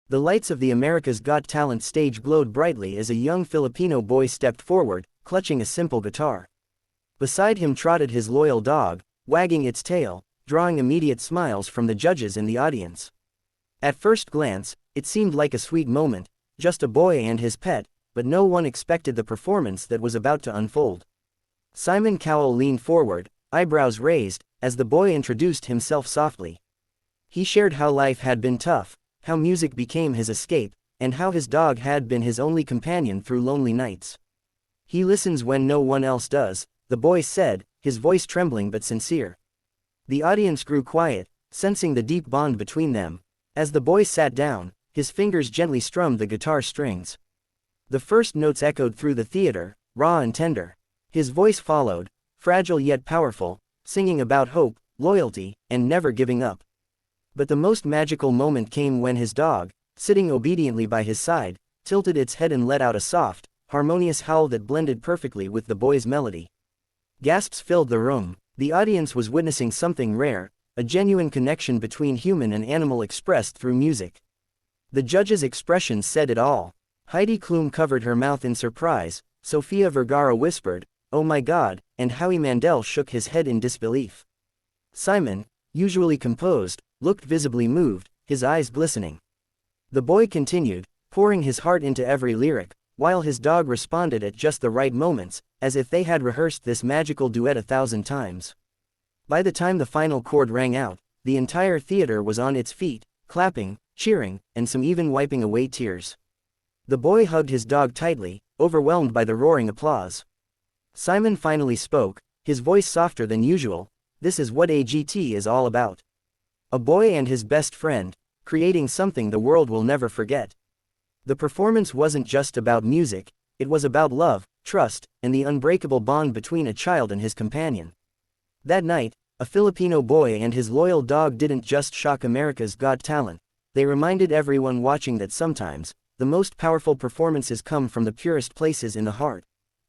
The lights of the America's Got Talent stage glowed brightly as a young Filipino boy stepped forward, clutching a simple guitar. Beside him trotted his loyal dog, wagging its tail, drawing immediate smiles from the judges and the audience. At first glance, it seemed like a sweet moment, just a boy and his pet, but no one expected the performance that was about to unfold. Simon Cowell leaned forward, eyebrows raised, as the boy introduced himself softly. He shared how life had been tough, how music became his escape, and how his dog had been his only companion through lonely nights. "He listens when no one else does," the boy said, his voice trembling but sincere. The audience grew quiet, sensing the deep bond between them. As the boy sat down, his fingers gently strummed the guitar strings. The first notes echoed through the theater, raw and tender. His voice followed, fragile yet powerful, singing about hope, loyalty, and never giving up. But the most magical moment came when his dog, sitting obediently by his side, tilted its head and let out a soft, harmonious howl that blended perfectly with the boy's melody. Gasps filled the room. The audience was witnessing something rare, a genuine connection between human and animal expressed through music. The judges' expressions said it all. Heidi Klum covered her mouth in surprise, Sofia Vergara whispered, "Oh my God," and Howie Mandel shook his head in disbelief. Simon, usually composed, looked visibly moved, his eyes glistening. The boy continued, pouring his heart into every lyric, while his dog responded at just the right moments, as if they had rehearsed this magical duet 1,000 times. By the time the final chord rang out, the entire theater was on its feet, clapping, cheering, and some even wiping away tears. The boy hugged his dog tightly, overwhelmed by the roaring applause. Simon finally spoke, his voice softer than usual. "This is what AGT is all about. A boy and his best friend, creating something the world will never forget." The performance wasn't just about music, it was about love, trust, and the unbreakable bond between a child and his companion. That night, a Filipino boy and his loyal dog didn't just shock America's Got Talent, they reminded everyone watching that sometimes, the most powerful performances come from the purest places in the heart.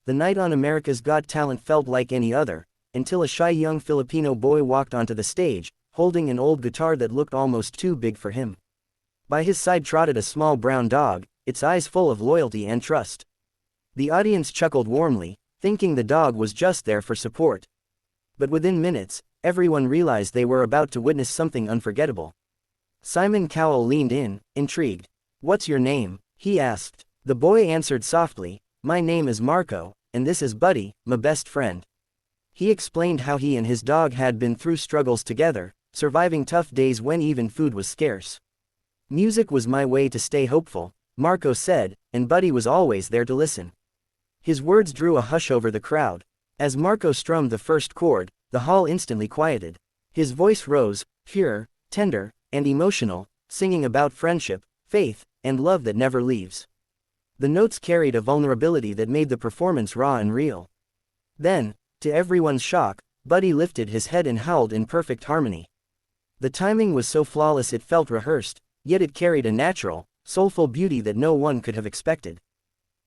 The night on America's Got Talent felt like any other, until a shy young Filipino boy walked onto the stage, holding an old guitar that looked almost too big for him. By his side trotted a small brown dog, its eyes full of loyalty and trust. The audience chuckled warmly, thinking the dog was just there for support. But within minutes, everyone realized they were about to witness something unforgettable. Simon Cowell leaned in, intrigued. "What's your name?" he asked. The boy answered softly, "My name is Marco, and this is Buddy, my best friend." He explained how he and his dog had been through struggles together, surviving tough days when even food was scarce. "Music was my way to stay hopeful," Marco said, "and Buddy was always there to listen." His words drew a hush over the crowd. As Marco strummed the first chord, the hall instantly quieted. His voice rose, pure, tender, and emotional, singing about friendship, faith, and love that never leaves. The notes carried a vulnerability that made the performance raw and real. Then, to everyone's shock, Buddy lifted his head and howled in perfect harmony. The timing was so flawless it felt rehearsed, yet it carried a natural, soulful beauty that no one could have expected.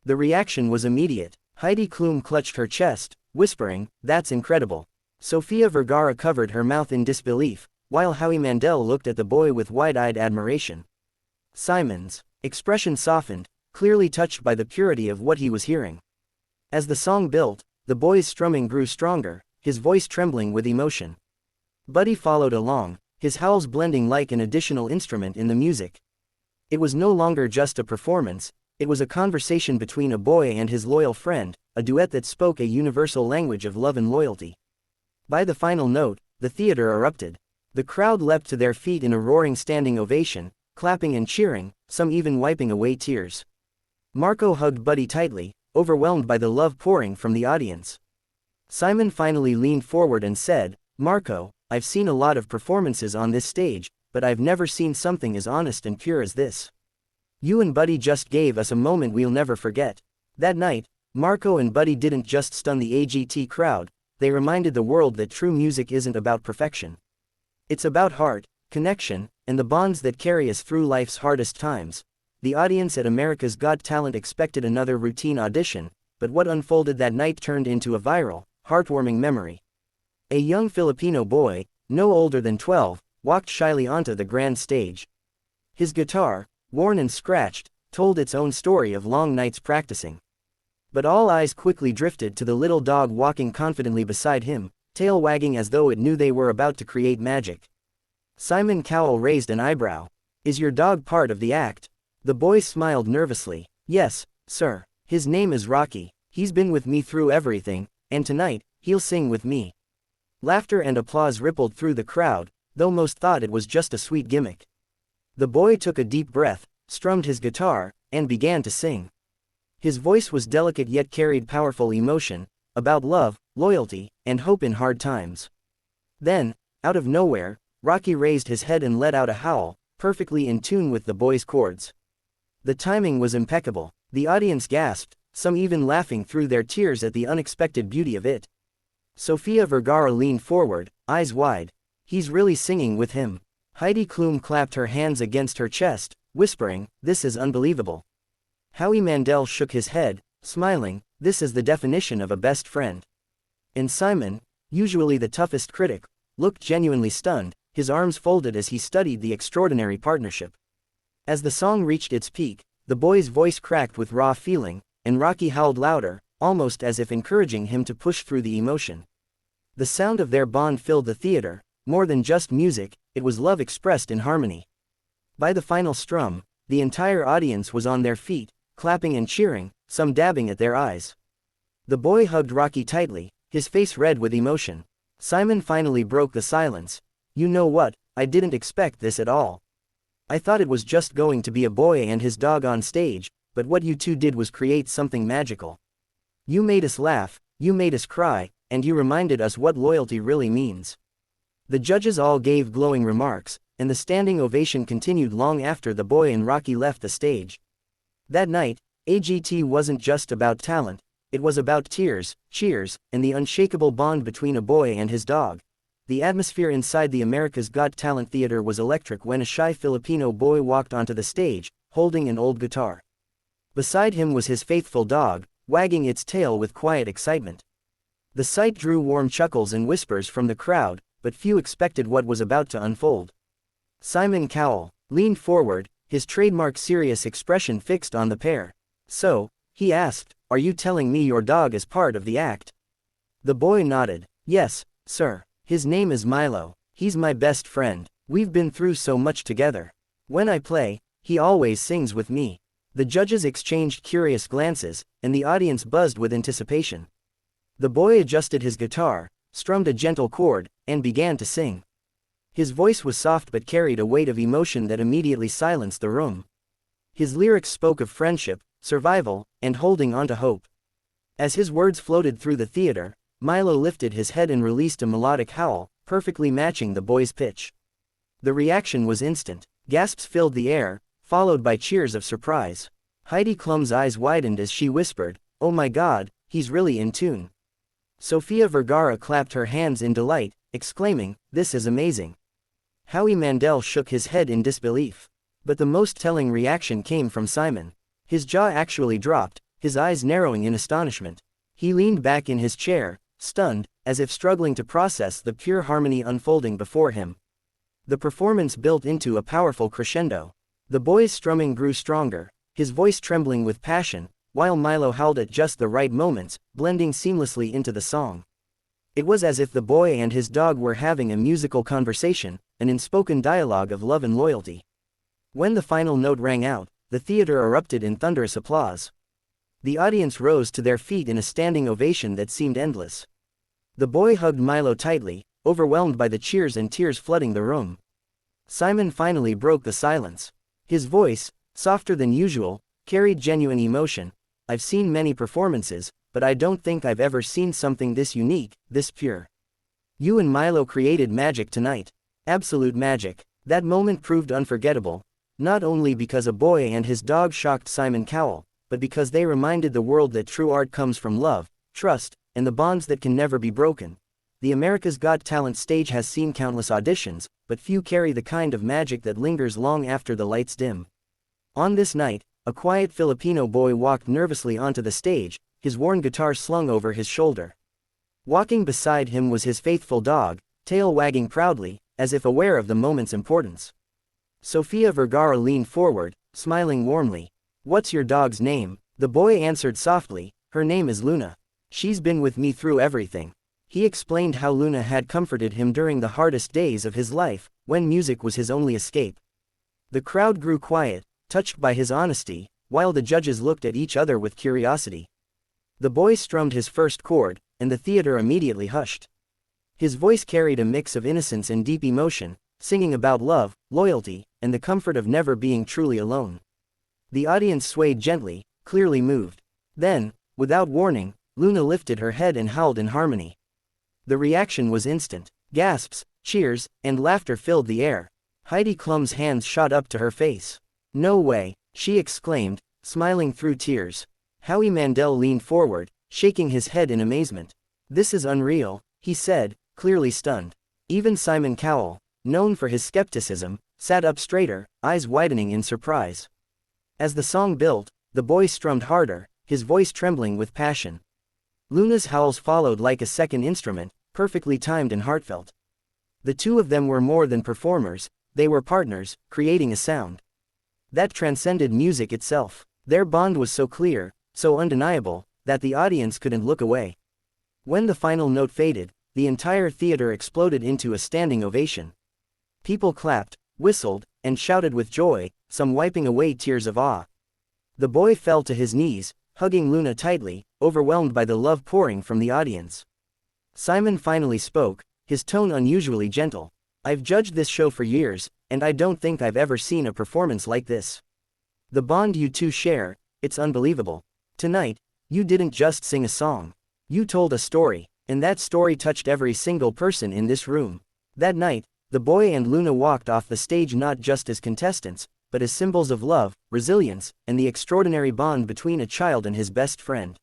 The reaction was immediate. Heidi Klum clutched her chest, whispering, "That's incredible." Sofia Vergara covered her mouth in disbelief, while Howie Mandel looked at the boy with wide-eyed admiration. Simon's expression softened, clearly touched by the purity of what he was hearing. As the song built, the boy's strumming grew stronger, his voice trembling with emotion. Buddy followed along, his howls blending like an additional instrument in the music. It was no longer just a performance, it was a conversation between a boy and his loyal friend, a duet that spoke a universal language of love and loyalty. By the final note, the theater erupted. The crowd leapt to their feet in a roaring standing ovation, clapping and cheering, some even wiping away tears. Marco hugged Buddy tightly, overwhelmed by the love pouring from the audience. Simon finally leaned forward and said, "Marco, I've seen a lot of performances on this stage, but I've never seen something as honest and pure as this. You and Buddy just gave us a moment we'll never forget." That night, Marco and Buddy didn't just stun the AGT crowd, they reminded the world that true music isn't about perfection. It's about heart, connection, and the bonds that carry us through life's hardest times. The audience at America's Got Talent expected another routine audition, but what unfolded that night turned into a viral, heartwarming memory. A young Filipino boy, no older than 12, walked shyly onto the grand stage. His guitar, worn and scratched, told its own story of long nights practicing. But all eyes quickly drifted to the little dog walking confidently beside him, tail wagging as though it knew they were about to create magic. Simon Cowell raised an eyebrow. "Is your dog part of the act?" The boy smiled nervously. "Yes, sir. His name is Rocky. He's been with me through everything, and tonight, he'll sing with me." Laughter and applause rippled through the crowd, though most thought it was just a sweet gimmick. The boy took a deep breath, strummed his guitar, and began to sing. His voice was delicate yet carried powerful emotion, about love, loyalty, and hope in hard times. Then, out of nowhere, Rocky raised his head and let out a howl, perfectly in tune with the boy's chords. The timing was impeccable. The audience gasped, some even laughing through their tears at the unexpected beauty of it. Sofia Vergara leaned forward, eyes wide. "He's really singing with him." Heidi Klum clapped her hands against her chest, whispering, "This is unbelievable." Howie Mandel shook his head, smiling, "This is the definition of a best friend." And Simon, usually the toughest critic, looked genuinely stunned, his arms folded as he studied the extraordinary partnership. As the song reached its peak, the boy's voice cracked with raw feeling, and Rocky howled louder, almost as if encouraging him to push through the emotion. The sound of their bond filled the theater. More than just music, it was love expressed in harmony. By the final strum, the entire audience was on their feet, clapping and cheering, some dabbing at their eyes. The boy hugged Rocky tightly, his face red with emotion. Simon finally broke the silence. "You know what, I didn't expect this at all. I thought it was just going to be a boy and his dog on stage, but what you two did was create something magical. You made us laugh, you made us cry, and you reminded us what loyalty really means." The judges all gave glowing remarks, and the standing ovation continued long after the boy and Rocky left the stage. That night, AGT wasn't just about talent, it was about tears, cheers, and the unshakable bond between a boy and his dog. The atmosphere inside the America's Got Talent theater was electric when a shy Filipino boy walked onto the stage, holding an old guitar. Beside him was his faithful dog, wagging its tail with quiet excitement. The sight drew warm chuckles and whispers from the crowd, but few expected what was about to unfold. Simon Cowell leaned forward, his trademark serious expression fixed on the pair. "So," he asked, "are you telling me your dog is part of the act?" The boy nodded. "Yes, sir. His name is Milo. He's my best friend. We've been through so much together. When I play, he always sings with me." The judges exchanged curious glances, and the audience buzzed with anticipation. The boy adjusted his guitar, strummed a gentle chord, and began to sing. His voice was soft but carried a weight of emotion that immediately silenced the room. His lyrics spoke of friendship, survival, and holding on to hope. As his words floated through the theater, Milo lifted his head and released a melodic howl, perfectly matching the boy's pitch. The reaction was instant. Gasps filled the air, followed by cheers of surprise. Heidi Klum's eyes widened as she whispered, "Oh my God, he's really in tune." Sofia Vergara clapped her hands in delight, exclaiming, "This is amazing." Howie Mandel shook his head in disbelief. But the most telling reaction came from Simon. His jaw actually dropped, his eyes narrowing in astonishment. He leaned back in his chair, stunned, as if struggling to process the pure harmony unfolding before him. The performance built into a powerful crescendo. The boy's strumming grew stronger, his voice trembling with passion, while Milo howled at just the right moments, blending seamlessly into the song. It was as if the boy and his dog were having a musical conversation, an unspoken dialogue of love and loyalty. When the final note rang out, the theater erupted in thunderous applause. The audience rose to their feet in a standing ovation that seemed endless. The boy hugged Milo tightly, overwhelmed by the cheers and tears flooding the room. Simon finally broke the silence. His voice, softer than usual, carried genuine emotion. "I've seen many performances, but I don't think I've ever seen something this unique, this pure. You and Milo created magic tonight. Absolute magic." That moment proved unforgettable, not only because a boy and his dog shocked Simon Cowell, but because they reminded the world that true art comes from love, trust, and the bonds that can never be broken. The America's Got Talent stage has seen countless auditions, but few carry the kind of magic that lingers long after the lights dim. On this night, a quiet Filipino boy walked nervously onto the stage, his worn guitar slung over his shoulder. Walking beside him was his faithful dog, tail wagging proudly, as if aware of the moment's importance. Sofia Vergara leaned forward, smiling warmly. "What's your dog's name?" The boy answered softly, "Her name is Luna. She's been with me through everything." He explained how Luna had comforted him during the hardest days of his life, when music was his only escape. The crowd grew quiet, touched by his honesty, while the judges looked at each other with curiosity. The boy strummed his first chord, and the theater immediately hushed. His voice carried a mix of innocence and deep emotion, singing about love, loyalty, and the comfort of never being truly alone. The audience swayed gently, clearly moved. Then, without warning, Luna lifted her head and howled in harmony. The reaction was instant. Gasps, cheers, and laughter filled the air. Heidi Klum's hands shot up to her face. "No way," she exclaimed, smiling through tears. Howie Mandel leaned forward, shaking his head in amazement. "This is unreal," he said, clearly stunned. Even Simon Cowell, known for his skepticism, sat up straighter, eyes widening in surprise. As the song built, the boy strummed harder, his voice trembling with passion. Luna's howls followed like a second instrument, perfectly timed and heartfelt. The two of them were more than performers, they were partners, creating a sound that transcended music itself. Their bond was so clear, so undeniable, that the audience couldn't look away. When the final note faded, the entire theater exploded into a standing ovation. People clapped, whistled, and shouted with joy, some wiping away tears of awe. The boy fell to his knees, hugging Luna tightly, overwhelmed by the love pouring from the audience. Simon finally spoke, his tone unusually gentle. "I've judged this show for years, and I don't think I've ever seen a performance like this. The bond you two share, it's unbelievable. Tonight, you didn't just sing a song. You told a story, and that story touched every single person in this room." That night, the boy and Luna walked off the stage not just as contestants, but as symbols of love, resilience, and the extraordinary bond between a child and his best friend.